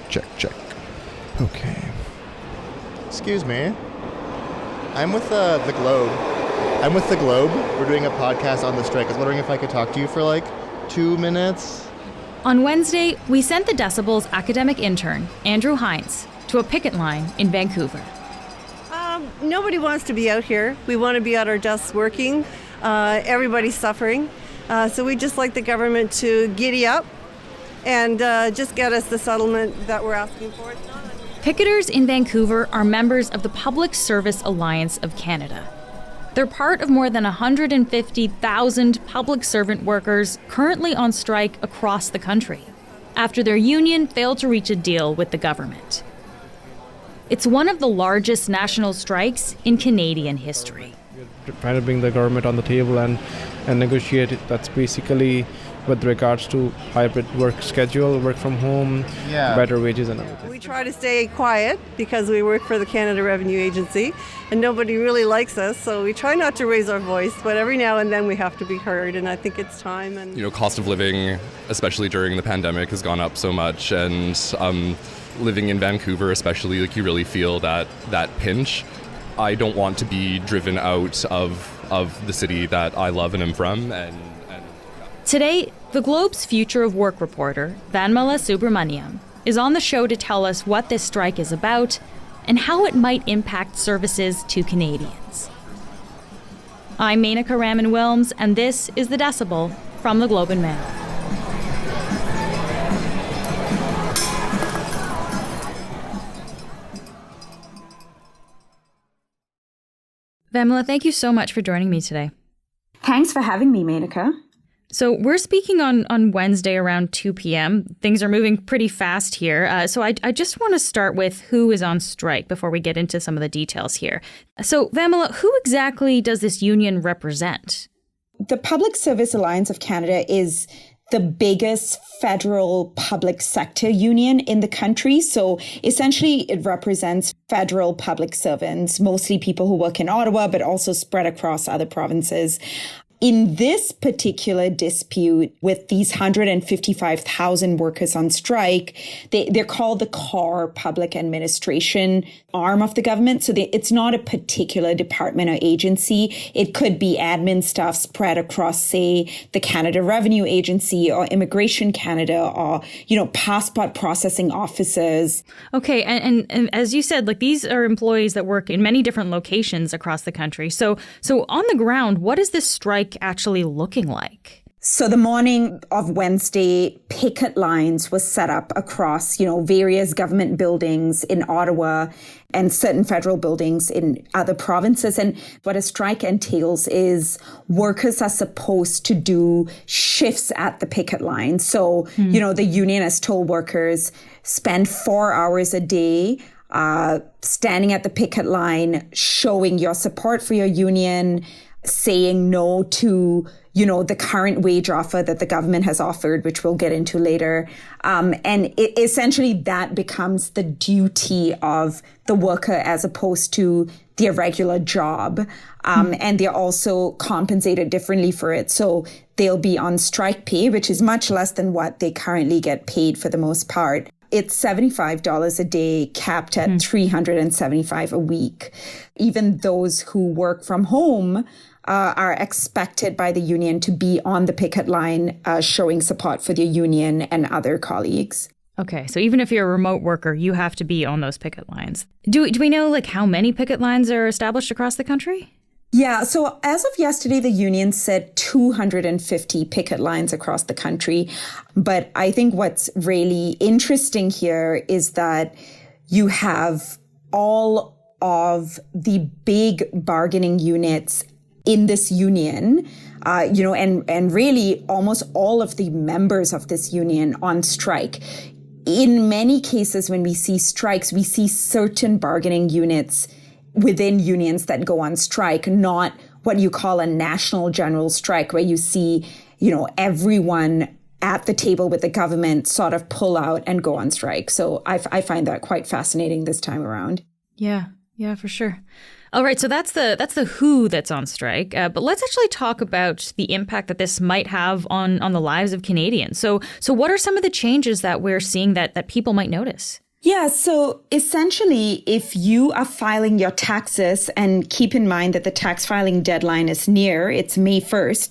check. Okay. Excuse me. I'm with the Globe. We're doing a podcast on the strike. I was wondering if I could talk to you for like 2 minutes. On Wednesday, we sent the Decibel's academic intern, Andrew Hines, to a picket line in Vancouver. Nobody wants to be out here. We want to be at our desks working. Everybody's suffering. So we just like the government to giddy up and just get us the settlement that we're asking for. Picketers in Vancouver are members of the Public Service Alliance of Canada. They're part of more than 150,000 public servant workers currently on strike across the country after their union failed to reach a deal with the government. It's one of the largest national strikes in Canadian history. We're trying to bring the government on the table and negotiate it. That's basically with regards to hybrid work schedule, work from home, better wages and everything. We try to stay quiet because we work for the Canada Revenue Agency and nobody really likes us, so we try not to raise our voice, but every now and then we have to be heard, and I think it's time. And cost of living, especially during the pandemic, has gone up so much, and living in Vancouver especially, like you really feel that pinch. I don't want to be driven out of the city that I love and am from. Today, the Globe's Future of Work reporter, Vanmala Subramaniam, is on the show to tell us what this strike is about and how it might impact services to Canadians. I'm Menaka Raman-Wilms, and this is The Decibel from the Globe and Mail. Vanmala, thank you so much for joining me today. Thanks for having me, Menaka. So we're speaking on Wednesday around 2 p.m. Things are moving pretty fast here. So I just want to start with who is on strike before we get into some of the details here. So Vanmala, who exactly does this union represent? The Public Service Alliance of Canada is the biggest federal public sector union in the country. So essentially it represents federal public servants, mostly people who work in Ottawa, but also spread across other provinces. In this particular dispute with these 155,000 workers on strike, they're called the core public administration arm of the government. So it's not a particular department or agency. It could be admin staff spread across, say, the Canada Revenue Agency or Immigration Canada or, passport processing officers. Okay. And as you said, these are employees that work in many different locations across the country. So on the ground, what is this strike actually looking like? So the morning of Wednesday, picket lines were set up across, various government buildings in Ottawa and certain federal buildings in other provinces. And what a strike entails is workers are supposed to do shifts at the picket line. So, the union has told workers spend 4 hours a day standing at the picket line, showing your support for your union, saying no to, the current wage offer that the government has offered, which we'll get into later. And essentially that becomes the duty of the worker as opposed to their regular job. And they're also compensated differently for it. So they'll be on strike pay, which is much less than what they currently get paid for the most part. It's $75 a day, capped at $375 a week. Even those who work from home are expected by the union to be on the picket line, showing support for their union and other colleagues. Okay, so even if you're a remote worker, you have to be on those picket lines. Do we know how many picket lines are established across the country? Yeah, so as of yesterday, the union said 250 picket lines across the country. But I think what's really interesting here is that you have all of the big bargaining units in this union, and really almost all of the members of this union on strike. In many cases, when we see strikes, we see certain bargaining units within unions that go on strike, not what you call a national general strike, where you see, everyone at the table with the government sort of pull out and go on strike. So I find that quite fascinating this time around. Yeah, for sure. All right, so that's the WHO that's on strike. But let's actually talk about the impact that this might have on the lives of Canadians. So what are some of the changes that we're seeing that people might notice? Yeah, so essentially, if you are filing your taxes, and keep in mind that the tax filing deadline is near, it's May 1st,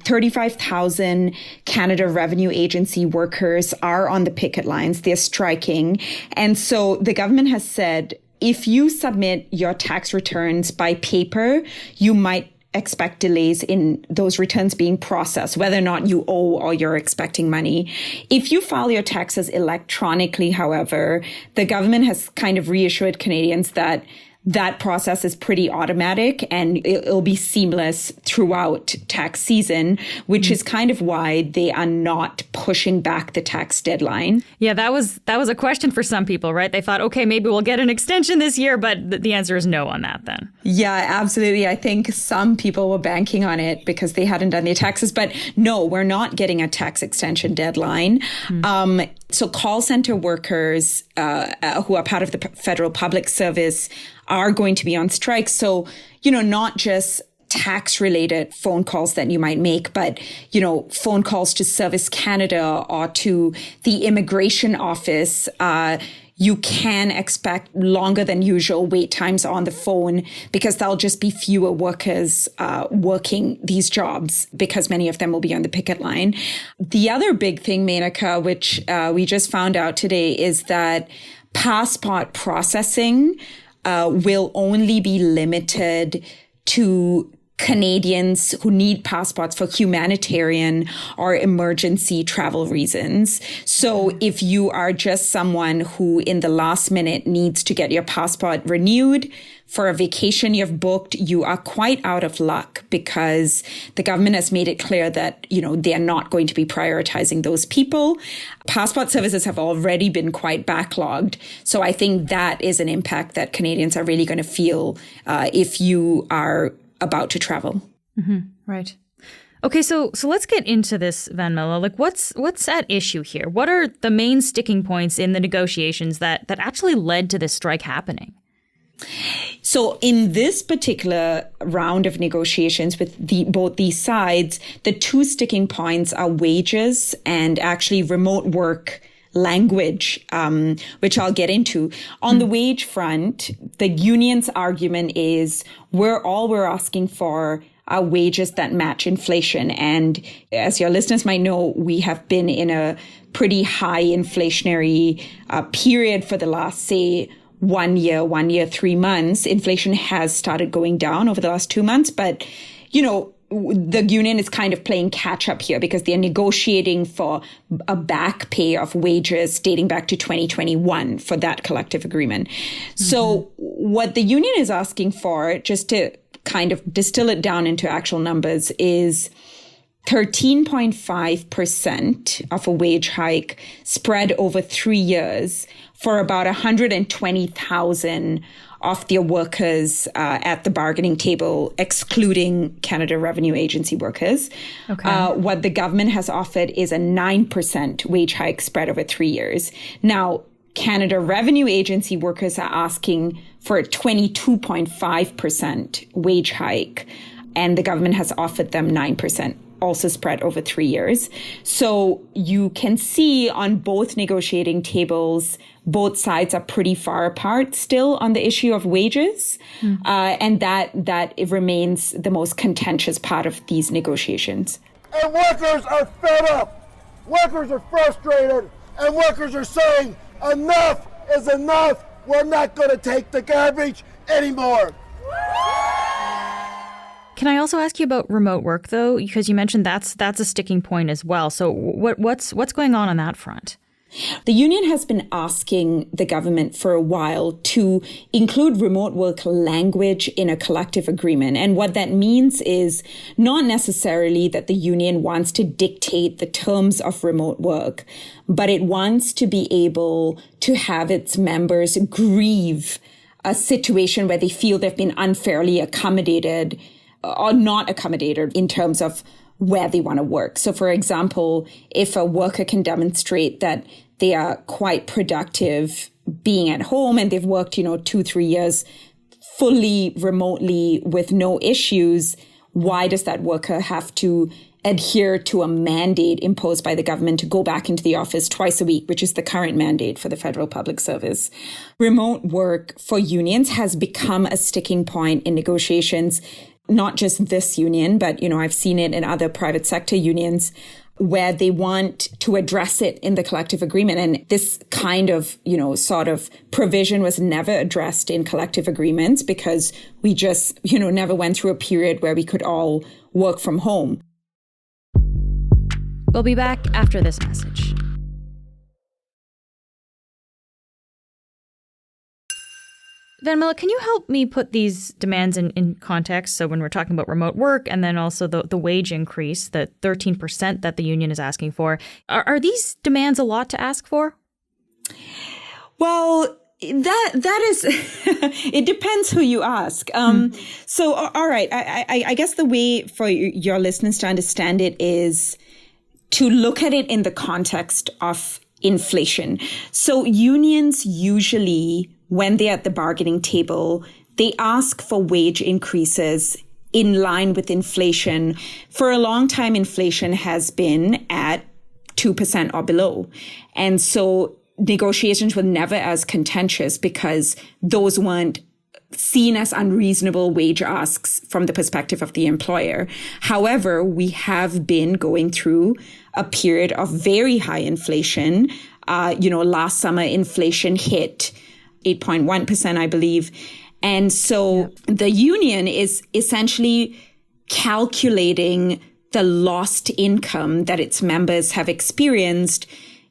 35,000 Canada Revenue Agency workers are on the picket lines. They're striking. And so the government has said, if you submit your tax returns by paper, you might expect delays in those returns being processed, whether or not you owe or you're expecting money. If you file your taxes electronically, however, the government has kind of reassured Canadians that that process is pretty automatic and it'll be seamless throughout tax season, which is kind of why they are not pushing back the tax deadline. Yeah, that was a question for some people, right? They thought, okay, maybe we'll get an extension this year, but the answer is no on that then. Yeah, absolutely. I think some people were banking on it because they hadn't done their taxes, but no, we're not getting a tax extension deadline. So call center workers who are part of the federal public service are going to be on strike. So, not just tax related phone calls that you might make, but, phone calls to Service Canada or to the immigration office. You can expect longer than usual wait times on the phone because there'll just be fewer workers working these jobs because many of them will be on the picket line. The other big thing, Menaka, which we just found out today, is that passport processing will only be limited to Canadians who need passports for humanitarian or emergency travel reasons. So if you are just someone who in the last minute needs to get your passport renewed for a vacation you've booked, you are quite out of luck because the government has made it clear that, they're not going to be prioritizing those people. Passport services have already been quite backlogged. So I think that is an impact that Canadians are really going to feel if you are about to travel. Mm-hmm. Right. Okay, so let's get into this, Vanmala. Like, what's at issue here? What are the main sticking points in the negotiations that actually led to this strike happening? So in this particular round of negotiations with both these sides, the two sticking points are wages and actually remote work language, which I'll get into. On the wage front, the union's argument is we're asking for are wages that match inflation. And as your listeners might know, we have been in a pretty high inflationary period for the last, say, 1 year, 3 months. Inflation has started going down over the last 2 months, but, the union is kind of playing catch up here because they're negotiating for a back pay of wages dating back to 2021 for that collective agreement. Mm-hmm. So what the union is asking for, just to kind of distill it down into actual numbers, is 13.5% of a wage hike spread over 3 years for about 120,000 of their workers at the bargaining table, excluding Canada Revenue Agency workers. Okay. What the government has offered is a 9% wage hike spread over 3 years. Now, Canada Revenue Agency workers are asking for a 22.5% wage hike, and the government has offered them 9%. Also spread over 3 years. So you can see on both negotiating tables, both sides are pretty far apart still on the issue of wages. And that it remains the most contentious part of these negotiations. And workers are fed up. Workers are frustrated. And workers are saying, enough is enough. We're not going to take the garbage anymore. Can I also ask you about remote work, though? Because you mentioned that's a sticking point as well. So what's going on that front? The union has been asking the government for a while to include remote work language in a collective agreement. And what that means is not necessarily that the union wants to dictate the terms of remote work, but it wants to be able to have its members grieve a situation where they feel they've been unfairly accommodated or not accommodated in terms of where they want to work. So, for example, if a worker can demonstrate that they are quite productive being at home and they've worked, 2-3 years fully remotely with no issues, why does that worker have to adhere to a mandate imposed by the government to go back into the office twice a week, which is the current mandate for the federal public service? Remote work for unions has become a sticking point in negotiations, not just this union, but, I've seen it in other private sector unions where they want to address it in the collective agreement. And this kind of, sort of provision was never addressed in collective agreements because we just, never went through a period where we could all work from home. We'll be back after this message. Vanmala, can you help me put these demands in context? So when we're talking about remote work and then also the wage increase, the 13% that the union is asking for, are these demands a lot to ask for? Well, that is, it depends who you ask. So, all right, I guess the way for your listeners to understand it is to look at it in the context of inflation. So unions usually, when they're at the bargaining table, they ask for wage increases in line with inflation. For a long time, inflation has been at 2% or below. And so negotiations were never as contentious because those weren't seen as unreasonable wage asks from the perspective of the employer. However, we have been going through a period of very high inflation. Last summer, inflation hit 8.1%, I believe. And so the union is essentially calculating the lost income that its members have experienced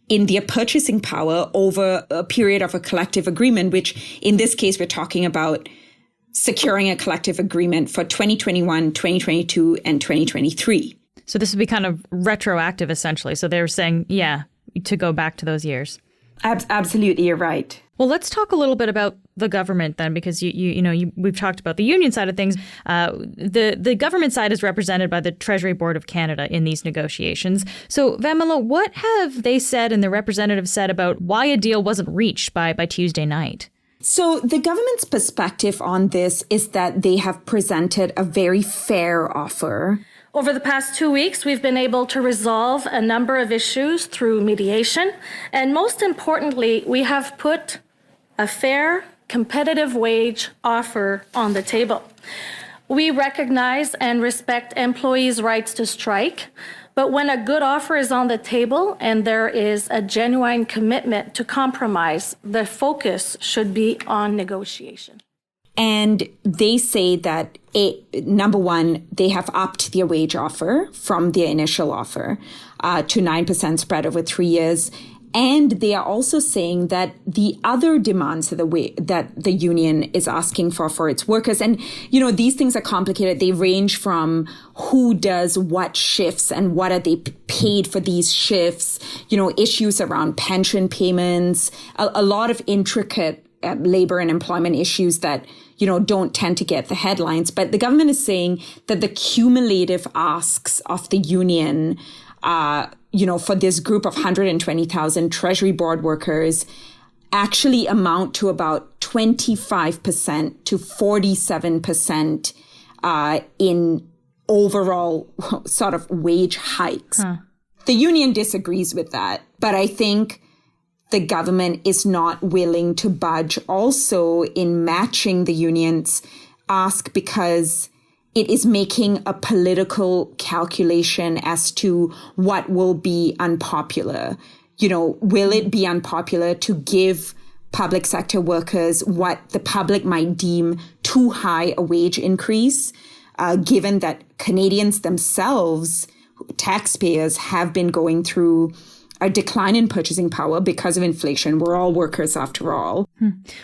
in their purchasing power over a period of a collective agreement, which in this case, we're talking about securing a collective agreement for 2021, 2022, and 2023. So this would be kind of retroactive, essentially. So they're saying, to go back to those years. Absolutely, you're right. Well, let's talk a little bit about the government then, because we've talked about the union side of things. The government side is represented by the Treasury Board of Canada in these negotiations. So, Vanmala, what have they said and the representatives said about why a deal wasn't reached by Tuesday night? So the government's perspective on this is that they have presented a very fair offer. Over the past 2 weeks, we've been able to resolve a number of issues through mediation. And most importantly, we have put a fair, competitive wage offer on the table. We recognize and respect employees' rights to strike, but when a good offer is on the table and there is a genuine commitment to compromise, the focus should be on negotiation. And they say that, number one, they have upped their wage offer from their initial offer to 9% spread over 3 years. And they are also saying that the other demands that the union is asking for its workers, and, these things are complicated. They range from who does what shifts and what are they paid for these shifts, issues around pension payments, a lot of intricate labor and employment issues that, don't tend to get the headlines. But the government is saying that the cumulative asks of the union, for this group of 120,000 Treasury Board workers actually amount to about 25% to 47% in overall sort of wage hikes. The union disagrees with that, but I think the government is not willing to budge also in matching the union's ask because it is making a political calculation as to what will be unpopular. Will it be unpopular to give public sector workers what the public might deem too high a wage increase, given that Canadians themselves, taxpayers, have been going through a decline in purchasing power because of inflation. We're all workers after all.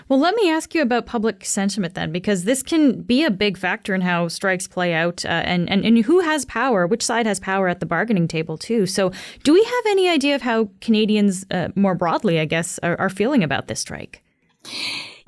Well, let me ask you about public sentiment then, because this can be a big factor in how strikes play out and who has power, which side has power at the bargaining table too. So do we have any idea of how Canadians more broadly, I guess, are feeling about this strike?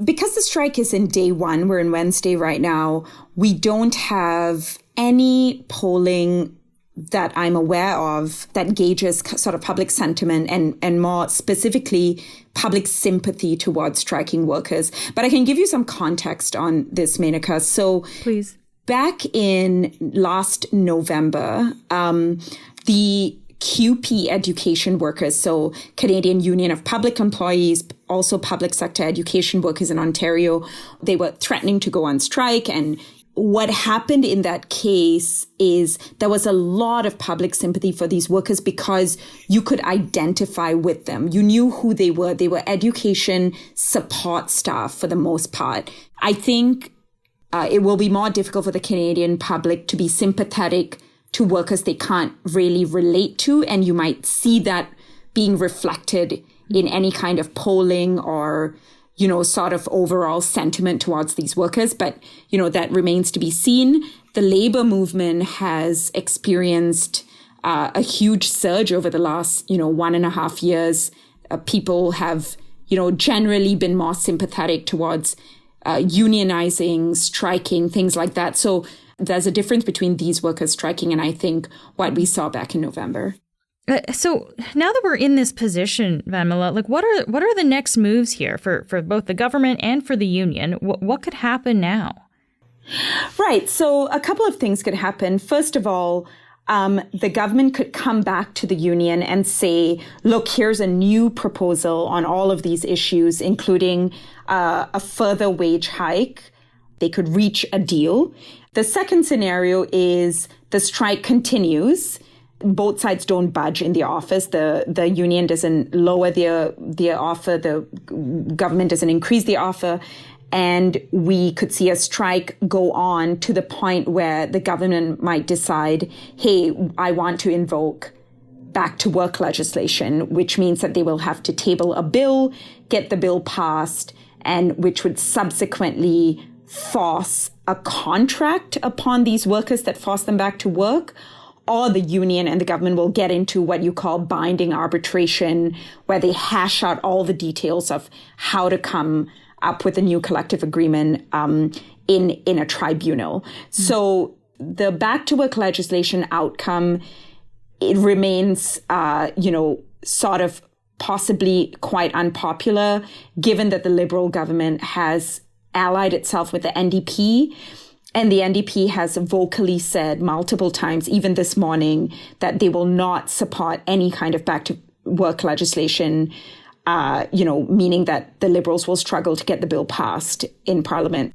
Because the strike is in day one, we're in Wednesday right now, we don't have any polling that I'm aware of that gauges sort of public sentiment and more specifically public sympathy towards striking workers. But I can give you some context on this, Menaka. So please. Back in last November, the QP education workers, so Canadian Union of Public Employees, also public sector education workers in Ontario, they were threatening to go on strike. And what happened in that case is there was a lot of public sympathy for these workers because you could identify with them. You knew who they were. They were education support staff for the most part. I think it will be more difficult for the Canadian public to be sympathetic to workers they can't really relate to. And you might see that being reflected in any kind of polling or, sort of overall sentiment towards these workers. But, that remains to be seen. The labor movement has experienced a huge surge over the last, 1.5 years. People have, generally been more sympathetic towards unionizing, striking, things like that. So there's a difference between these workers striking and I think what we saw back in November. So now that we're in this position, Vanmala, what are the next moves here for both the government and for the union? What could happen now? Right. So a couple of things could happen. First of all, the government could come back to the union and say, look, here's a new proposal on all of these issues, including a further wage hike. They could reach a deal. The second scenario is the strike continues. Both sides don't budge in the office. The union doesn't lower their offer. The government doesn't increase the offer. And we could see a strike go on to the point where the government might decide, hey, I want to invoke back to work legislation, which means that they will have to table a bill, get the bill passed, and which would subsequently force a contract upon these workers that force them back to work, or the union and the government will get into what you call binding arbitration, where they hash out all the details of how to come up with a new collective agreement in a tribunal. So the back to work legislation outcome, it remains, sort of possibly quite unpopular, given that the Liberal government has allied itself with the NDP. And the NDP has vocally said multiple times, even this morning, that they will not support any kind of back to work legislation, meaning that the Liberals will struggle to get the bill passed in Parliament.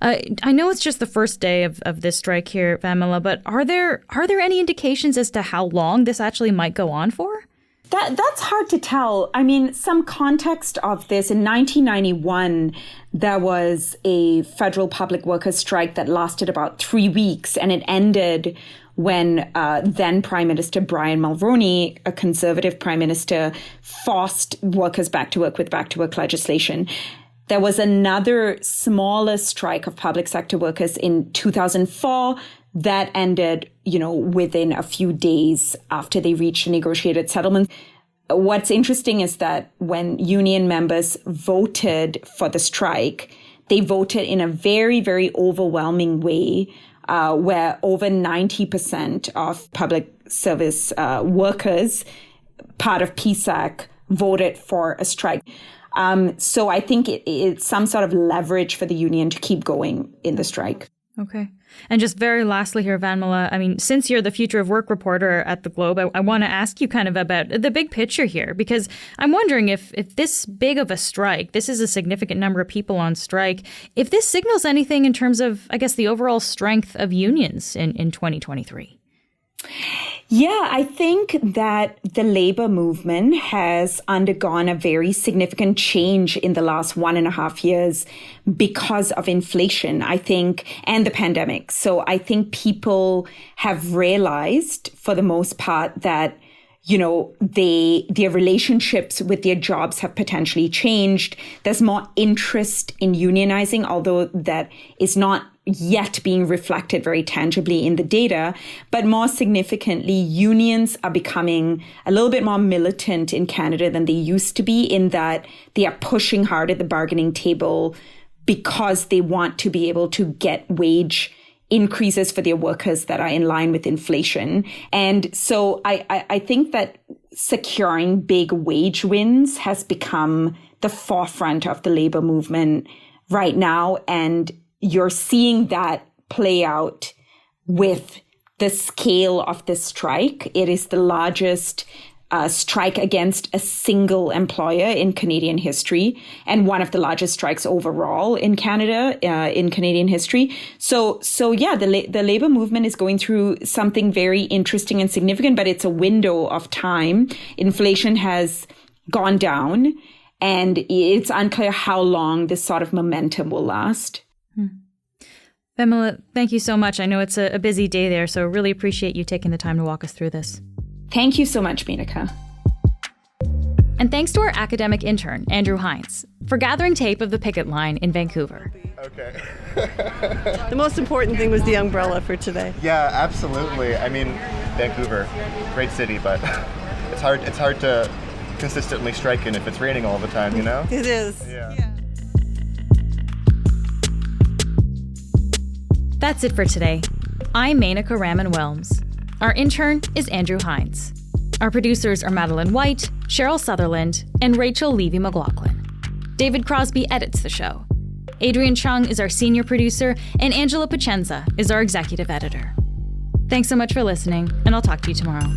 I know it's just the first day of this strike here, Vanmala, but are there any indications as to how long this actually might go on for? That's hard to tell. I mean, some context of this, in 1991, there was a federal public workers strike that lasted about 3 weeks, and it ended when then Prime Minister Brian Mulroney, a conservative prime minister, forced workers back to work with back to work legislation. There was another smaller strike of public sector workers in 2004 that ended, within a few days after they reached a negotiated settlement. What's interesting is that when union members voted for the strike, they voted in a very, very overwhelming way, where over 90% of public service workers, part of PSAC, voted for a strike. So I think it's some sort of leverage for the union to keep going in the strike. Okay. And just very lastly here, Vanmala, I mean, since you're the Future of Work reporter at the Globe, I want to ask you kind of about the big picture here, because I'm wondering if this big of a strike, this is a significant number of people on strike, if this signals anything in terms of, I guess, the overall strength of unions in 2023. Yeah, I think that the labor movement has undergone a very significant change in the last 1.5 years because of inflation, I think, and the pandemic. So I think people have realized, for the most part, that their relationships with their jobs have potentially changed. There's more interest in unionizing, although that is not yet being reflected very tangibly in the data. But more significantly, unions are becoming a little bit more militant in Canada than they used to be, in that they are pushing hard at the bargaining table because they want to be able to get wage increases for their workers that are in line with inflation. And so I think that securing big wage wins has become the forefront of the labor movement right now. And you're seeing that play out with the scale of this strike. It is the largest strike against a single employer in Canadian history, and one of the largest strikes overall in Canada, in Canadian history. So yeah, the labor movement is going through something very interesting and significant, but it's a window of time. Inflation has gone down, and it's unclear how long this sort of momentum will last. Vanmala, thank you so much. I know it's a busy day there, so really appreciate you taking the time to walk us through this. Thank you so much, Menaka. And thanks to our academic intern, Andrew Hines, for gathering tape of the picket line in Vancouver. Okay. The most important thing was the umbrella for today. Yeah, absolutely. I mean, Vancouver, great city, but it's hard to consistently strike in if it's raining all the time, you know? It is. Yeah. That's it for today. I'm Menaka Raman-Wilms. Our intern is Andrew Hines. Our producers are Madeline White, Cheryl Sutherland, and Rachel Levy-McLaughlin. David Crosby edits the show. Adrian Chung is our senior producer, and Angela Pacenza is our executive editor. Thanks so much for listening, and I'll talk to you tomorrow.